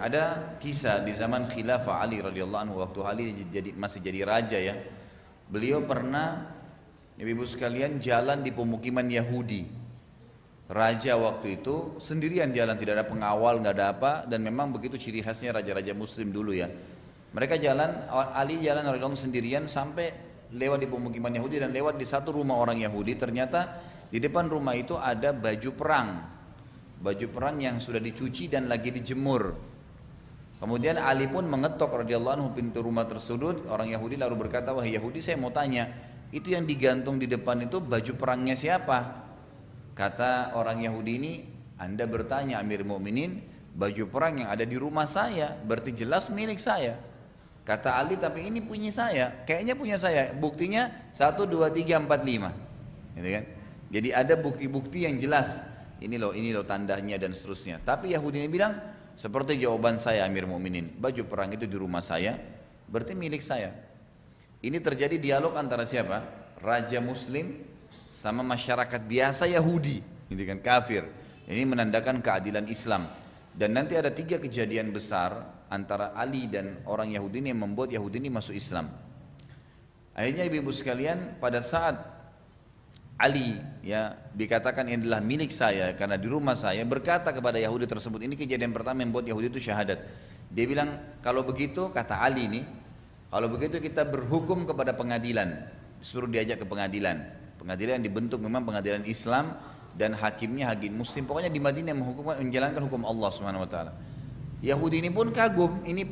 Ada kisah di zaman Khilafah Ali radhiyallahu anhu waktu Ali masih jadi raja ya. Beliau pernah, ibu-ibu sekalian, jalan di pemukiman Yahudi. Raja waktu itu sendirian jalan, tidak ada pengawal, nggak ada apa, dan memang begitu ciri khasnya raja-raja Muslim dulu ya. Mereka jalan, Ali jalan radhiyallahu anhu sendirian sampai lewat di pemukiman Yahudi dan lewat di satu rumah orang Yahudi. Ternyata di depan rumah itu ada baju perang yang sudah dicuci dan lagi dijemur. Kemudian Ali pun mengetok radhiyallahu anhu pintu rumah tersebut. Orang Yahudi lalu berkata, "Wahai Yahudi, saya mau tanya, itu yang digantung di depan itu baju perangnya siapa?" Kata orang Yahudi ini, "Anda bertanya Amir Mukminin, baju perang yang ada di rumah saya, berarti jelas milik saya." Kata Ali, "Tapi ini punya saya, kayaknya punya saya. Buktinya 1, 2, 3, 4, 5." Gitu kan? Jadi ada bukti-bukti yang jelas. Ini loh tandanya dan seterusnya. Tapi Yahudi ini bilang, "Seperti jawaban saya Amir Mukminin, baju perang itu di rumah saya, berarti milik saya." Ini terjadi dialog antara siapa? Raja Muslim sama masyarakat biasa Yahudi, gitu kan, kafir. Ini menandakan keadilan Islam. Dan nanti ada 3 kejadian besar antara Ali dan orang Yahudi ini yang membuat Yahudi ini masuk Islam. Akhirnya ibu-ibu sekalian, pada saat Ali ya dikatakan ini adalah milik saya karena di rumah saya, berkata kepada Yahudi tersebut, ini kejadian pertama yang membuat Yahudi itu syahadat. Dia bilang, "Kalau begitu," kata Ali ini, "kalau begitu kita berhukum kepada pengadilan." Suruh diajak ke pengadilan. Pengadilan yang dibentuk memang pengadilan Islam dan hakimnya hakim Muslim. Pokoknya di Madinah menjalankan hukum Allah Subhanahu wa taala. Yahudi ini pun kagum, ini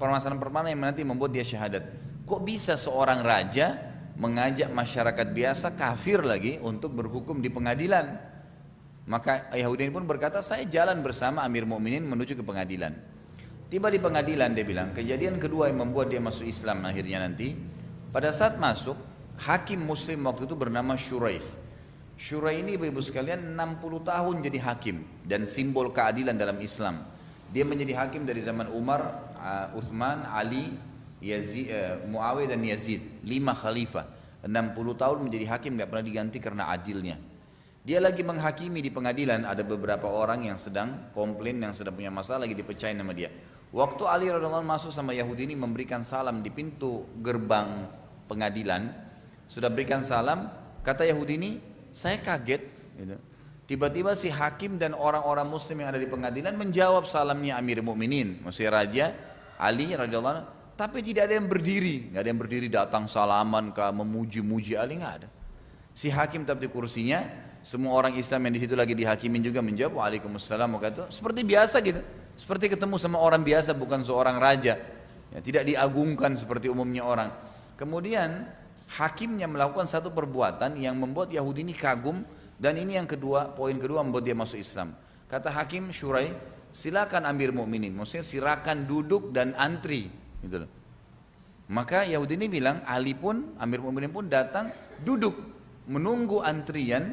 permasalahan permana yang nanti membuat dia syahadat. Kok bisa seorang raja mengajak masyarakat biasa kafir lagi untuk berhukum di pengadilan? Maka Yahudi ini pun berkata, "Saya jalan bersama Amir Mukminin menuju ke pengadilan." Tiba di pengadilan, dia bilang, kejadian kedua yang membuat dia masuk Islam akhirnya nanti, pada saat masuk, hakim Muslim waktu itu bernama Shuraih. Shuraih ini ibu-ibu sekalian 60 tahun jadi hakim dan simbol keadilan dalam Islam. Dia menjadi hakim dari zaman Umar, Uthman, Ali, Muawiyah dan Yazid, 5 khalifah. 60 tahun menjadi hakim, gak pernah diganti karena adilnya. Dia lagi menghakimi di pengadilan, ada beberapa orang yang sedang komplain, yang sedang punya masalah, lagi dipecahin sama dia. Waktu Ali radhiallahu anhu masuk sama Yahudi ini memberikan salam di pintu gerbang pengadilan, sudah berikan salam, kata Yahudi ini, "Saya kaget gitu. Tiba-tiba si hakim dan orang-orang muslim yang ada di pengadilan menjawab salamnya Amir Mukminin, maksudnya Raja Ali radhiallahu anhu. Tapi tidak ada yang berdiri, nggak ada yang berdiri datang salaman kah, memuji-muji Ali, nggak ada. Si hakim tetap di kursinya, semua orang Islam yang di situ lagi dihakimin juga menjawab Waalaikumsalam, seperti biasa gitu, seperti ketemu sama orang biasa, bukan seorang raja, ya, tidak diagungkan seperti umumnya orang. Kemudian hakimnya melakukan satu perbuatan yang membuat Yahudi ini kagum, dan ini yang kedua, poin kedua membuat dia masuk Islam. Kata hakim Shuraih, "Silakan Amir Mukminin," maksudnya silakan duduk dan antri. Gitu loh. Maka Yahudi ini bilang, Amir Mukminin pun datang duduk menunggu antrian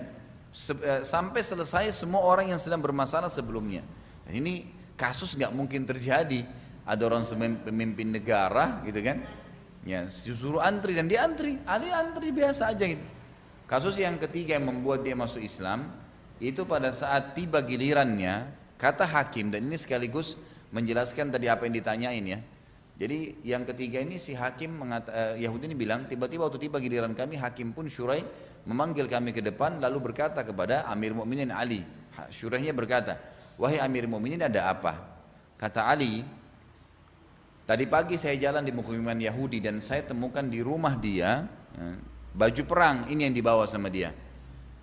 sampai selesai semua orang yang sedang bermasalah sebelumnya. Dan ini kasus nggak mungkin terjadi, ada orang pemimpin negara gitu kan, ya suruh antri dan dia antri, Ali antri biasa aja gitu. Kasus yang ketiga yang membuat dia masuk Islam itu pada saat tiba gilirannya, kata hakim, dan ini sekaligus menjelaskan tadi apa yang ditanyain ya. Jadi yang ketiga ini si hakim Yahudi ini bilang, tiba-tiba waktu tiba giliran kami, hakim pun Shuraih memanggil kami ke depan lalu berkata kepada Amir Mukminin Ali. Shuraihnya berkata, "Wahai Amir Mukminin, ada apa?" Kata Ali, "Tadi pagi saya jalan di pemukiman Yahudi dan saya temukan di rumah dia baju perang ini yang dibawa sama dia.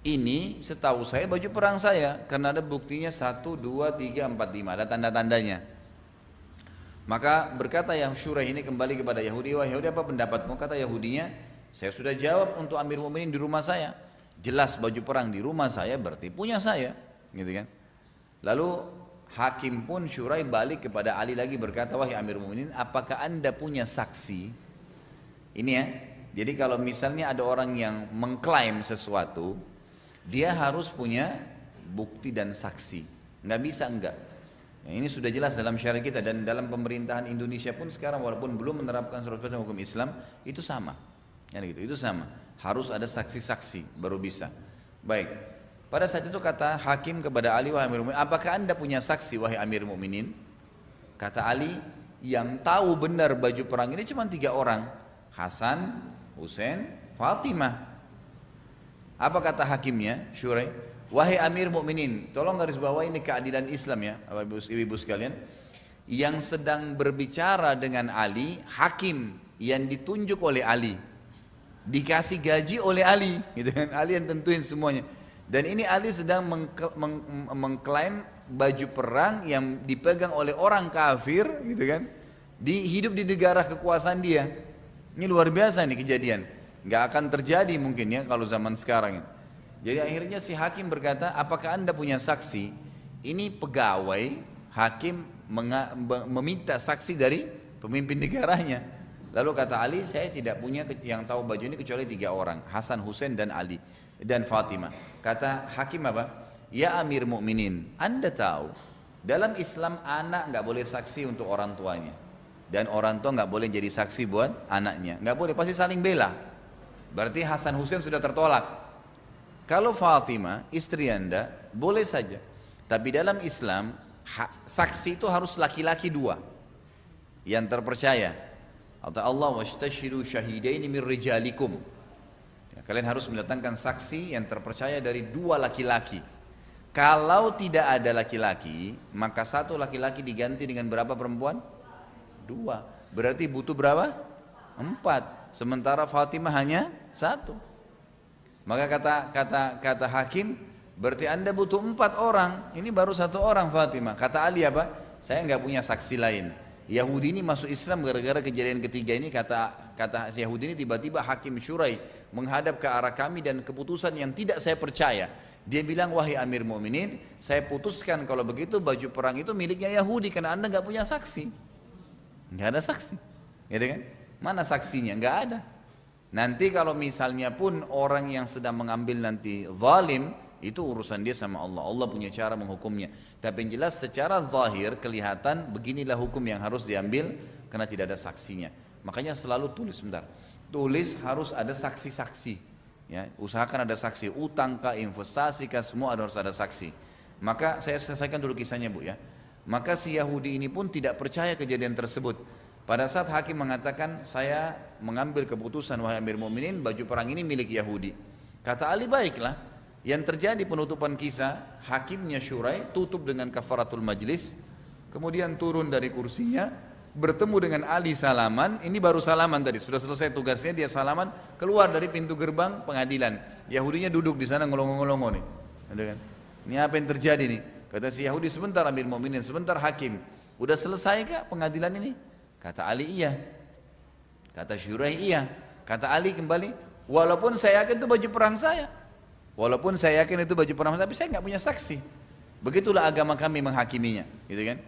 Ini setahu saya baju perang saya karena ada buktinya 1, 2, 3, 4, 5, ada tanda-tandanya." Maka berkata yang Shuraih ini kembali kepada Yahudi, "Wah Yahudi, apa pendapatmu?" Kata Yahudinya, "Saya sudah jawab untuk Amir Mukminin di rumah saya. Jelas baju perang di rumah saya berarti punya saya." Gitu kan. Lalu hakim pun Shuraih balik kepada Ali lagi berkata, "Wahai Amir Mukminin, apakah Anda punya saksi?" Ini ya. Jadi kalau misalnya ada orang yang mengklaim sesuatu, dia harus punya bukti dan saksi. Nggak bisa enggak. Ya, ini sudah jelas dalam syariat kita, dan dalam pemerintahan Indonesia pun sekarang walaupun belum menerapkan 100% hukum Islam itu sama. Ya, gitu, itu sama. Harus ada saksi-saksi baru bisa. Baik. Pada saat itu kata hakim kepada Ali, "Wahai Amir Mu'minin, apakah Anda punya saksi wahai Amir Mu'minin?" Kata Ali, yang tahu benar baju perang ini cuma 3 orang, Hasan, Husain, Fatimah. Apa kata hakimnya, Syurai? Wahai Amir Mukminin, tolong garis bawah ini keadilan Islam ya, ibu-ibu sekalian. Yang sedang berbicara dengan Ali, hakim yang ditunjuk oleh Ali, dikasih gaji oleh Ali, gitu kan? Ali yang tentuin semuanya. Dan ini Ali sedang mengklaim baju perang yang dipegang oleh orang kafir, gitu kan? Hidup di negara kekuasaan dia. Ini luar biasa nih kejadian. Nggak akan terjadi mungkin ya kalau zaman sekarang. Jadi akhirnya si hakim berkata, apakah anda punya saksi? Ini pegawai hakim meminta saksi dari pemimpin negaranya. Lalu kata Ali, saya tidak punya yang tahu baju ini kecuali 3 orang, Hasan, Husain dan Ali dan Fatimah. Kata hakim apa? Ya Amir Mukminin, anda tahu dalam Islam anak nggak boleh saksi untuk orang tuanya, dan orang tua nggak boleh jadi saksi buat anaknya, nggak boleh, pasti saling bela. Berarti Hasan Husain sudah tertolak. Kalau Fatimah istri anda boleh saja, tapi dalam Islam saksi itu harus laki-laki 2 yang terpercaya. Kata Allah, wastashiru syahidaini min rijalikum. Ya, kalian harus mendatangkan saksi yang terpercaya dari 2 laki-laki. Kalau tidak ada laki-laki, maka 1 laki-laki diganti dengan berapa perempuan? 2. Berarti butuh berapa? 4. Sementara Fatimah hanya 1. Maka kata hakim, berarti anda butuh 4 orang. Ini baru 1 orang Fatimah. Kata Ali apa? Saya nggak punya saksi lain. Yahudi ini masuk Islam gara-gara kejadian ketiga ini. Kata Yahudi ini, tiba-tiba hakim Syurai menghadap ke arah kami dan keputusan yang tidak saya percaya. Dia bilang, wahai Amir Mukminin, saya putuskan kalau begitu baju perang itu miliknya Yahudi karena anda nggak punya saksi. Nggak ada saksi, gitu kan? Mana saksinya? Nggak ada. Nanti kalau misalnya pun orang yang sedang mengambil nanti zalim, itu urusan dia sama Allah. Allah punya cara menghukumnya. Tapi yang jelas secara zahir kelihatan beginilah hukum yang harus diambil karena tidak ada saksinya. Makanya selalu tulis, sebentar. Tulis harus ada saksi-saksi. Ya, usahakan ada saksi, utang kah, investasi kah, semua harus ada saksi. Maka saya selesaikan dulu kisahnya Bu ya. Maka si Yahudi ini pun tidak percaya kejadian tersebut. Pada saat hakim mengatakan, saya mengambil keputusan wahai Amir Mukminin, baju perang ini milik Yahudi. Kata Ali, baiklah. Yang terjadi penutupan kisah, hakimnya Syurai tutup dengan kafaratul majlis, kemudian turun dari kursinya, bertemu dengan Ali salaman. Ini baru salaman tadi, sudah selesai tugasnya, dia salaman, keluar dari pintu gerbang pengadilan. Yahudinya duduk di sana ngelongo-ngelongo nih. Ini apa yang terjadi nih? Kata si Yahudi, sebentar Amir Mukminin, sebentar hakim. Udah selesai kah pengadilan ini? Kata Ali, iya. Kata Syurai, iya. Kata Ali kembali, walaupun saya yakin itu baju perang saya. Walaupun saya yakin itu baju perang, tapi saya nggak punya saksi. Begitulah agama kami menghakiminya, gitu kan?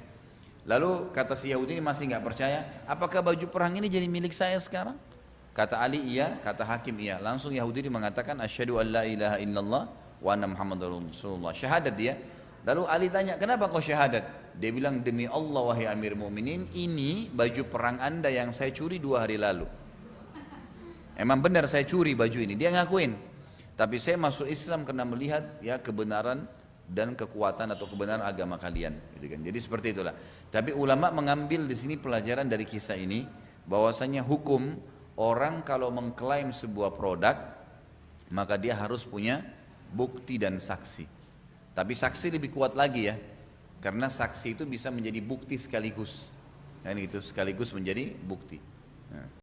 Lalu kata si Yahudi ini masih nggak percaya, apakah baju perang ini jadi milik saya sekarang? Kata Ali, iya. Kata hakim, iya. Langsung Yahudi ini mengatakan, asyhadu an la ilaha illallah wa anna muhammadar rasulullah. Syahadat dia. Lalu Ali tanya, kenapa kau syahadat? Dia bilang, demi Allah wahai Amir Mukminin, ini baju perang anda yang saya curi 2 hari lalu. Emang benar saya curi baju ini, dia ngakuin. Tapi saya masuk Islam karena melihat ya kebenaran dan kekuatan atau kebenaran agama kalian, gitu kan. Jadi seperti itulah. Tapi ulama mengambil di sini pelajaran dari kisah ini, bahwasanya hukum orang kalau mengklaim sebuah produk, maka dia harus punya bukti dan saksi. Tapi saksi lebih kuat lagi ya, karena saksi itu bisa menjadi bukti sekaligus, kan itu sekaligus menjadi bukti. Nah.